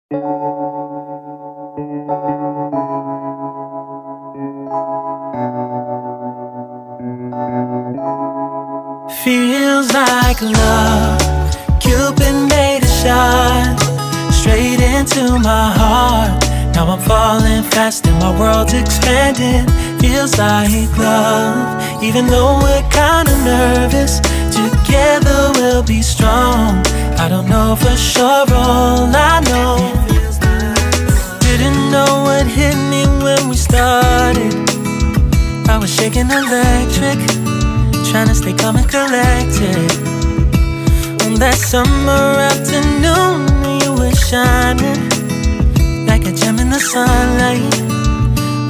Feels like love, Cupid made a shot straight into my heart. Now I'm falling fast and my world's expanding. Feels like love, even though we're kinda nervous. Together we'll be strong. I don't know for sure, all I know. Didn't know what hit me when we started. I was shaking electric, trying to stay calm and collected. On that summer afternoon, you were shining like a gem in the sunlight.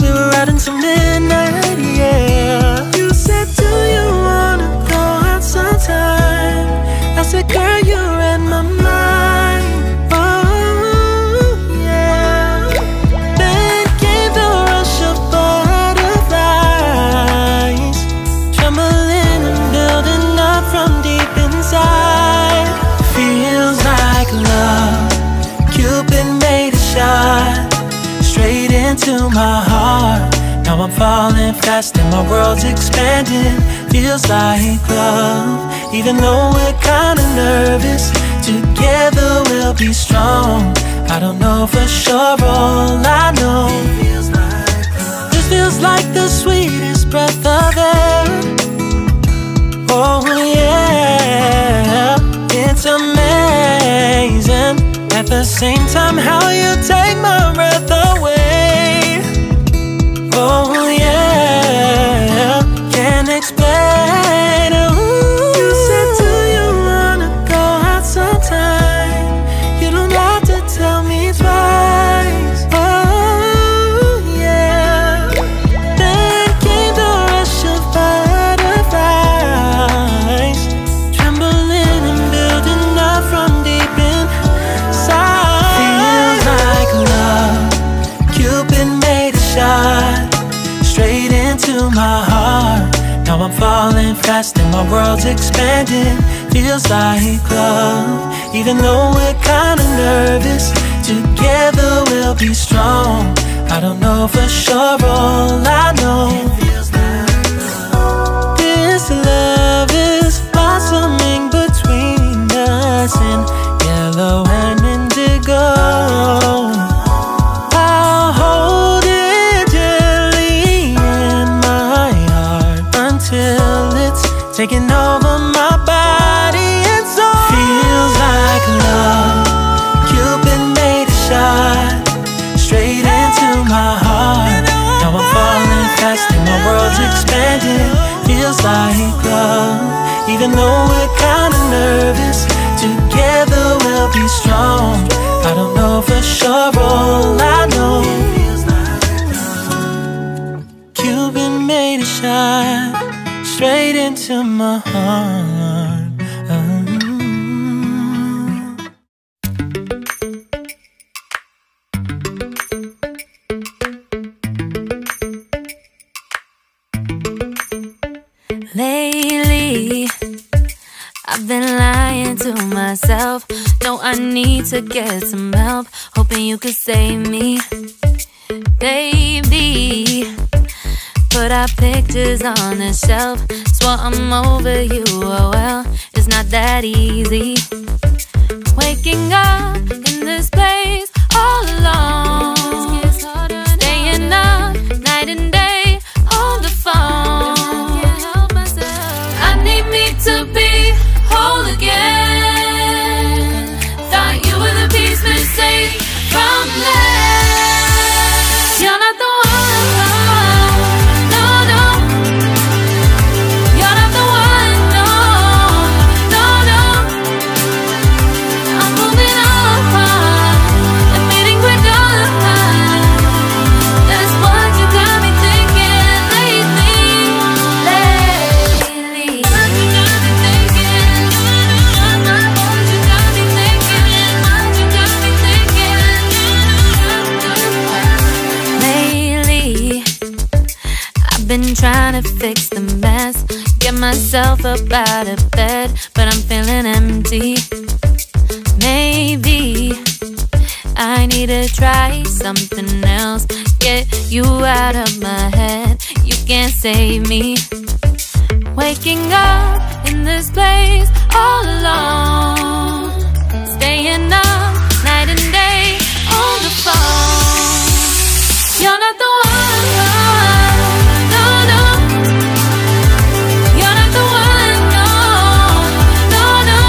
We were out until midnight, yeah. You said, do you wanna go out sometime? I said, girl, you read my mind. Oh, yeah. Then came the rush of butterflies, trembling and building up from deep inside. Feels like love, Cupid made a shot straight into my heart. Now I'm falling fast and my world's expanding. Feels like love, even though we're kinda nervous. Together we'll be strong. I don't know for sure, all I know. This feels like the sweetest breath of air. Oh yeah, it's amazing. At the same time, how you take my breath away. Oh yeah, can't explain. Ooh. You said, do you wanna go out sometime? You don't have to tell me twice. Oh yeah. Then came the rush of butterflies, trembling and building up from deep inside. Feels like love, Cupid made a shot straight into my heart. Now I'm falling fast and my world's expanding. Feels like love, even though we're kinda nervous. Together we'll be strong. I don't know for sure, all I know. This love is blossoming between us in yellow and indigo. I'll hold it gently in my heart until it's taking over my body and soul. Feels like love, Cupid made a shot straight into my heart. Now I'm falling fast and my world's expanding. Feels like love, even though we're kinda nervous. Together we'll be strong. I don't know for sure, all I know. Cupid made a shot straight into my heart. Lately, I've been lying to myself. No, I need to get some help. Hoping you could save me, baby. Put our pictures on the shelf. Swore I'm over you, oh well, it's not that easy. Waking up in this place all alone, staying up night and day on the phone. I need me to be whole again. Thought you were the piece missing from left. You're not the one, no, no. You're not the one, no, no, no. I'm moving on, admitting we're done. That's what you got me thinking lately, lately. What you got me thinking, what you got me thinking, what you got me thinking. Lately, I've been trying to fix the mess, get myself up out of bed, but I'm feeling empty. Maybe I need to try something else. Get you out of my head, you can't save me. Waking up in this place all alone, staying up night and day on the phone. You're not the one, no, no. You're not the one, no, no, no.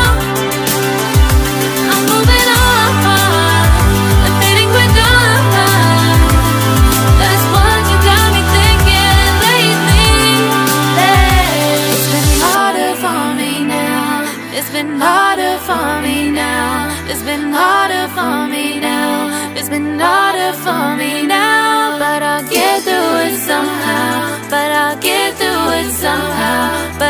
I'm moving on, I'm feeling we're done. That's what you got me thinking lately. It's been harder for me now. It's been harder for me now. It's been harder for me now. It's been harder for me now. But I'll get through it somehow. But I'll get through it somehow. But